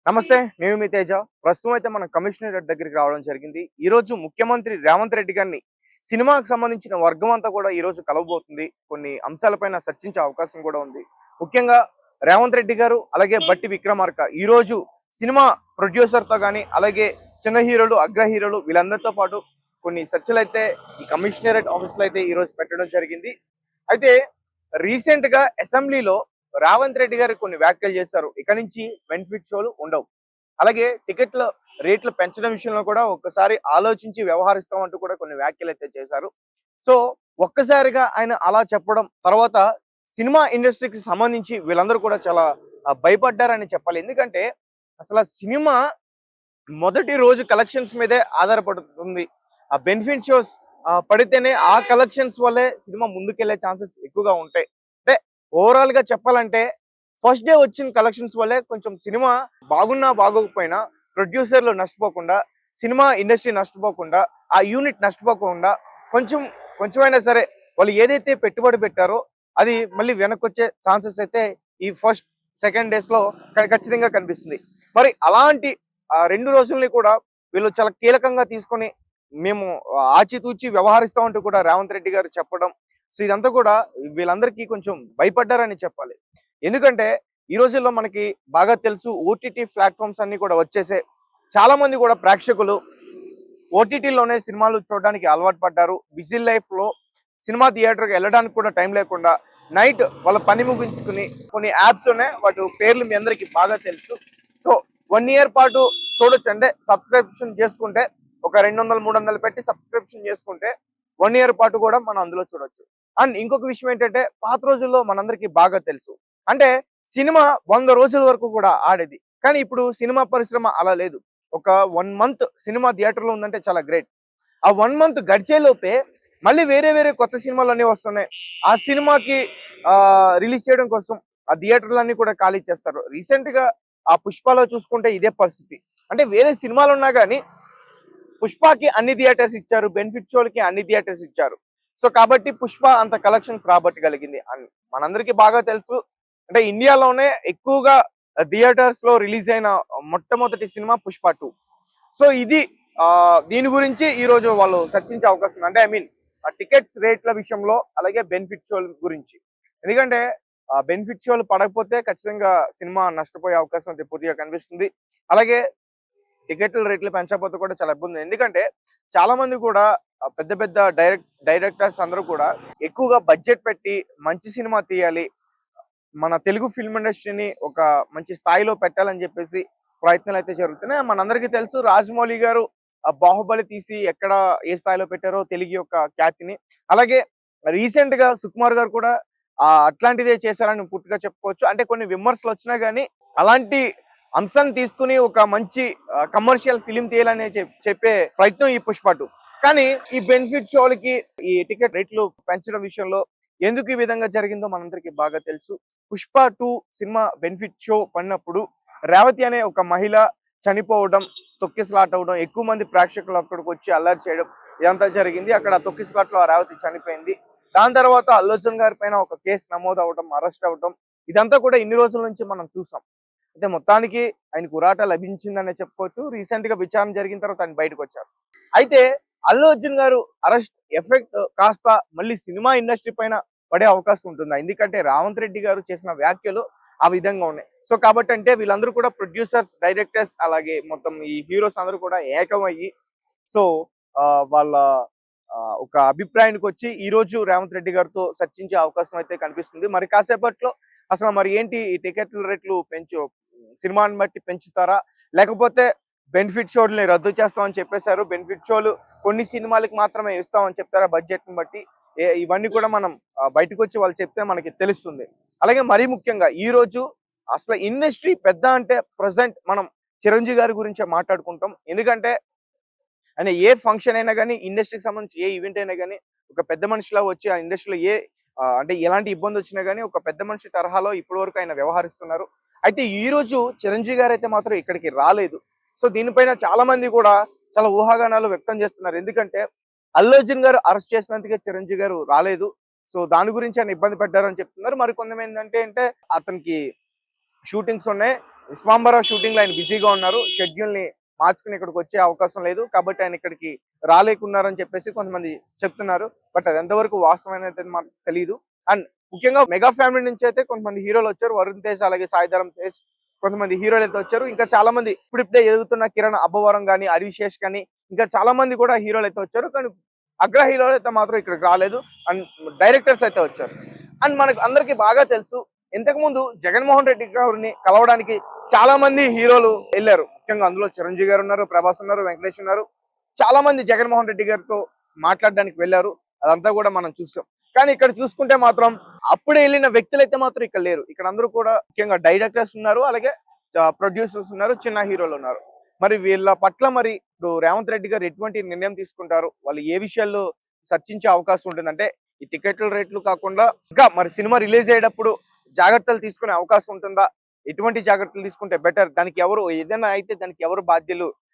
నమస్తే. నేను మీ తేజ. ప్రస్తుతం అయితే మనం కమిషనరేట్ దగ్గరికి రావడం జరిగింది. ఈరోజు ముఖ్యమంత్రి రేవంత్ రెడ్డి గారిని సినిమాకు సంబంధించిన వర్గం అంతా కూడా ఈరోజు కలవబోతుంది. కొన్ని అంశాలపైన చర్చించే అవకాశం కూడా ఉంది. ముఖ్యంగా రేవంత్ రెడ్డి గారు అలాగే బట్టి విక్రమార్క ఈరోజు సినిమా ప్రొడ్యూసర్‌తో గాని, అలాగే చిన్న హీరోలు, అగ్ర హీరోలు వీళ్ళందరితో పాటు కొన్ని చర్చలైతే ఈ కమిషనరేట్ ఆఫీస్‌లో అయితే ఈరోజు పెట్టడం జరిగింది. అయితే రీసెంట్‌గా అసెంబ్లీలో రేవంత్ రెడ్డి గారు కొన్ని వ్యాఖ్యలు చేశారు. ఇక నుంచి బెనిఫిట్ షోలు ఉండవు. అలాగే టికెట్ల రేట్లు పెంచడం విషయంలో కూడా ఒక్కసారి ఆలోచించి వ్యవహరిస్తామంటూ కూడా కొన్ని వ్యాఖ్యలు అయితే చేశారు. సో ఒక్కసారిగా ఆయన అలా చెప్పడం తర్వాత సినిమా ఇండస్ట్రీకి సంబంధించి వీళ్ళందరూ కూడా చాలా భయపడ్డారని చెప్పాలి. ఎందుకంటే అసలు సినిమా మొదటి రోజు కలెక్షన్స్ మీదే ఆధారపడుతుంది. ఆ బెనిఫిట్ షోస్ పడితేనే ఆ కలెక్షన్స్ వల్లే సినిమా ముందుకెళ్లే ఛాన్సెస్ ఎక్కువగా ఉంటాయి. అంటే ఓవరాల్ గా చెప్పాలంటే ఫస్ట్ డే వచ్చిన కలెక్షన్స్ వల్లే కొంచెం సినిమా బాగున్నా బాగోకపోయినా ప్రొడ్యూసర్లు నష్టపోకుండా, సినిమా ఇండస్ట్రీ నష్టపోకుండా, ఆ యూనిట్ నష్టపోకుండా కొంచెం కొంచెమైనా సరే వాళ్ళు ఏదైతే పెట్టుబడి పెట్టారో అది మళ్ళీ వెనక్కొచ్చే ఛాన్సెస్ అయితే ఈ ఫస్ట్ సెకండ్ డేస్ లో ఖచ్చితంగా కనిపిస్తుంది. మరి అలాంటి 2 రోజుల్ని కూడా వీళ్ళు చాలా కీలకంగా తీసుకొని మేము ఆచితూచి వ్యవహరిస్తామంటూ కూడా రేవంత్ రెడ్డి గారు చెప్పడం. సో ఇదంతా కూడా వీళ్ళందరికీ కొంచెం భయపడ్డారని చెప్పాలి. ఎందుకంటే ఈ రోజుల్లో మనకి బాగా తెలుసు ఓటీటీ ప్లాట్ఫామ్స్ అన్ని కూడా వచ్చేసాయి. చాలా మంది కూడా ప్రేక్షకులు ఓటీటీలోనే సినిమాలు చూడడానికి అలవాటు పడ్డారు. బిజీ లైఫ్ లో సినిమా థియేటర్కి వెళ్ళడానికి కూడా టైం లేకుండా నైట్ వాళ్ళ పని ముగించుకుని కొన్ని యాప్స్ ఉన్నాయి, వాటి పేర్లు మీ అందరికి బాగా తెలుసు. సో 1 ఇయర్ పాటు చూడొచ్చు. అంటే సబ్స్క్రిప్షన్ చేసుకుంటే ఒక 200-300 పెట్టి సబ్స్క్రిప్షన్ చేసుకుంటే 1 ఇయర్ పాటు కూడా మనం అందులో చూడొచ్చు. అండ్ ఇంకొక విషయం ఏంటంటే పాత రోజుల్లో మనందరికి బాగా తెలుసు, అంటే సినిమా 100 రోజుల వరకు కూడా ఆడేది. కానీ ఇప్పుడు సినిమా పరిశ్రమ అలా లేదు. ఒక 1 మంత్ సినిమా థియేటర్లో ఉందంటే చాలా గ్రేట్. ఆ 1 మంత్ గడిచేలోపే మళ్ళీ వేరే వేరే కొత్త సినిమాలు అన్నీ వస్తున్నాయి. ఆ సినిమాకి రిలీజ్ చేయడం కోసం ఆ థియేటర్లన్నీ కూడా ఖాళీ చేస్తారు. రీసెంట్ గా ఆ పుష్పలో చూసుకుంటే ఇదే పరిస్థితి. అంటే వేరే సినిమాలు ఉన్నా కానీ పుష్పకి అన్ని థియేటర్స్ ఇచ్చారు, బెనిఫిట్ షోలకి అన్ని థియేటర్స్ ఇచ్చారు. సో కాబట్టి పుష్ప అంత కలెక్షన్స్ రాబట్టగలిగింది. అండ్ మనందరికీ బాగా తెలుసు, అంటే ఇండియాలోనే ఎక్కువగా థియేటర్స్ లో రిలీజ్ అయిన మొట్టమొదటి సినిమా పుష్ప 2. సో ఇది దీని గురించి ఈ రోజు వాళ్ళు చర్చించే అవకాశం ఉంది. అంటే ఐ మీన్ టికెట్స్ రేట్ల విషయంలో, అలాగే బెనిఫిట్ షోల గురించి. ఎందుకంటే బెనిఫిట్ షోలు పడకపోతే ఖచ్చితంగా సినిమా నష్టపోయే అవకాశం అయితే పూర్తిగా కనిపిస్తుంది. అలాగే టికెట్ల రేట్లు పెంచకపోతే కూడా చాలా ఇబ్బంది. ఎందుకంటే చాలా మంది కూడా పెద్ద పెద్ద డైరెక్టర్స్ అందరూ కూడా ఎక్కువగా బడ్జెట్ పెట్టి మంచి సినిమా తీయాలి, మన తెలుగు ఫిల్మ్ ఇండస్ట్రీని ఒక మంచి స్థాయిలో పెట్టాలని చెప్పేసి ప్రయత్నాలు అయితే జరుగుతున్నాయి. మనందరికీ తెలుసు రాజమౌళి గారు బాహుబలి తీసి ఎక్కడ ఏ స్థాయిలో పెట్టారో తెలుగు యొక్క ఖ్యాతిని. అలాగే రీసెంట్ గా సుకుమార్ గారు కూడా అట్లాంటిదే చేశారని పూర్తిగా చెప్పుకోవచ్చు. అంటే కొన్ని విమర్శలు వచ్చినా గానీ అలాంటి అంశాన్ని తీసుకుని ఒక మంచి కమర్షియల్ ఫిలిం తీయాలని చెప్పే ప్రయత్నం ఈ పుష్ప 2. కానీ ఈ బెనిఫిట్ షోలకి ఈ టికెట్ రేట్లు పెంచడం విషయంలో ఎందుకు ఈ విధంగా జరిగిందో మనందరికీ బాగా తెలుసు. పుష్ప 2 సినిమా బెనిఫిట్ షో పడినప్పుడు రేవతి అనే ఒక మహిళ చనిపోవడం, తొక్కిసలాట అవడం, ఎక్కువ మంది ప్రేక్షకులు అక్కడికి వచ్చి అల్లరి చేయడం ఇదంతా జరిగింది. అక్కడ తొక్కిసలాట్లో ఆ రేవతి చనిపోయింది. దాని తర్వాత అల్లు అర్జున్ గారి పైన ఒక కేసు నమోదు అవడం, అరెస్ట్ అవడం, ఇదంతా కూడా ఇన్ని రోజుల నుంచి మనం చూసాం. అయితే మొత్తానికి ఆయనకు ఉరాట లభించిందనే చెప్పుకోవచ్చు. రీసెంట్ గా విచారణ జరిగిన తర్వాత ఆయన బయటకు వచ్చారు. అయితే అల్లు అర్జున్ గారు అరెస్ట్ ఎఫెక్ట్ కాస్త మళ్ళీ సినిమా ఇండస్ట్రీ పైన పడే అవకాశం ఉంటుందా? ఎందుకంటే రేవంత్ రెడ్డి గారు చేసిన వ్యాఖ్యలు ఆ విధంగా ఉన్నాయి. సో కాబట్టి అంటే వీళ్ళందరూ కూడా ప్రొడ్యూసర్స్, డైరెక్టర్స్, అలాగే మొత్తం ఈ హీరోస్ అందరూ కూడా ఏకమయ్యి సో వాళ్ళ ఒక అభిప్రాయానికి వచ్చి ఈ రోజు రేవంత్ రెడ్డి గారితో చర్చించే అవకాశం అయితే కనిపిస్తుంది. మరి కాసేపట్లో అసలు మరి ఏంటి ఈ టికెట్ల రేట్లు సినిమాని బట్టి పెంచుతారా, లేకపోతే బెనిఫిట్ షోల్ని రద్దు చేస్తామని చెప్పేశారు, బెనిఫిట్ షోలు కొన్ని సినిమాలకు మాత్రమే ఇస్తామని చెప్తారా బడ్జెట్ ని బట్టి, ఇవన్నీ కూడా మనం బయటకు వచ్చి వాళ్ళు చెప్తే మనకి తెలుస్తుంది. అలాగే మరీ ముఖ్యంగా ఈ రోజు అసలు ఇండస్ట్రీ పెద్ద అంటే ప్రజెంట్ మనం చిరంజీవి గారి గురించే మాట్లాడుకుంటాం. ఎందుకంటే ఆయన ఏ ఫంక్షన్ అయినా కానీ, ఇండస్ట్రీకి సంబంధించి ఏ ఈవెంట్ అయినా కానీ ఒక పెద్ద మనిషిలా వచ్చి ఆ ఇండస్ట్రీలో అంటే ఎలాంటి ఇబ్బంది వచ్చినా కానీ ఒక పెద్ద మనిషి తరహాలో ఇప్పటి వరకు ఆయన వ్యవహరిస్తున్నారు. అయితే ఈ రోజు చిరంజీవి గారు అయితే మాత్రం ఇక్కడికి రాలేదు. సో దీనిపైన చాలా మంది కూడా చాలా ఊహాగానాలు వ్యక్తం చేస్తున్నారు. ఎందుకంటే అల్లు అర్జున్ గారు అరెస్ట్ చేసినందుకే చిరంజీవి గారు రాలేదు. సో దాని గురించి ఆయన ఇబ్బంది పడ్డారని చెప్తున్నారు. మరి కొంతమంది అంటే అతనికి షూటింగ్స్ ఉన్నాయి, విశ్వాంబర షూటింగ్ లో ఆయన బిజీగా ఉన్నారు. షెడ్యూల్ ని మార్చుకుని ఇక్కడికి వచ్చే అవకాశం లేదు కాబట్టి ఆయన ఇక్కడికి రాలేకున్నారని చెప్పేసి కొంతమంది చెప్తున్నారు. బట్ అది ఎంతవరకు వాస్తవం అయితే మాకు తెలియదు. అండ్ ముఖ్యంగా మెగా ఫ్యామిలీ నుంచి అయితే కొంతమంది హీరోలు వచ్చారు. వరుణ్ తేజ్ అలాగే సాయిధరం తేజ్ కొంతమంది హీరోలు అయితే వచ్చారు. ఇంకా చాలా మంది ఇప్పుడిప్పుడే ఎదుగుతున్న కిరణ్ అబ్బవరం కానీ, హరిశేష్ కానీ ఇంకా చాలా మంది కూడా హీరోలు అయితే వచ్చారు. కానీ అగ్ర హీరోలు అయితే మాత్రం ఇక్కడికి రాలేదు. అండ్ డైరెక్టర్స్ అయితే వచ్చారు. అండ్ మనకు అందరికి బాగా తెలుసు, ఇంతకు ముందు జగన్మోహన్ రెడ్డి గారిని కలవడానికి చాలా మంది హీరోలు వెళ్ళారు. ముఖ్యంగా అందులో చిరంజీవి గారు ఉన్నారు, ప్రభాస్ ఉన్నారు, వెంకటేష్ ఉన్నారు. చాలా మంది జగన్మోహన్ రెడ్డి గారితో మాట్లాడడానికి వెళ్ళారు. అదంతా కూడా మనం చూసాం. కానీ ఇక్కడ చూసుకుంటే మాత్రం అప్పుడే వెళ్ళిన వ్యక్తులు అయితే మాత్రం ఇక్కడ లేరు. ఇక్కడ అందరూ కూడా ముఖ్యంగా డైరెక్టర్స్ ఉన్నారు, అలాగే ప్రొడ్యూసర్స్ ఉన్నారు, చిన్న హీరోలు ఉన్నారు. మరి వీళ్ళ పట్ల మరి ఇప్పుడు రేవంత్ రెడ్డి గారు ఎటువంటి నిర్ణయం తీసుకుంటారు, వాళ్ళు ఏ విషయాల్లో చర్చించే అవకాశం ఉంటుంది అంటే ఈ టికెట్ల రేట్లు కాకుండా ఇంకా మరి సినిమా రిలీజ్ అయ్యేటప్పుడు జాగ్రత్తలు తీసుకునే అవకాశం ఉంటుందా, ఎటువంటి జాగ్రత్తలు తీసుకుంటే బెటర్, దానికి ఎవరు ఏదైనా అయితే దానికి ఎవరు బాధ్యులు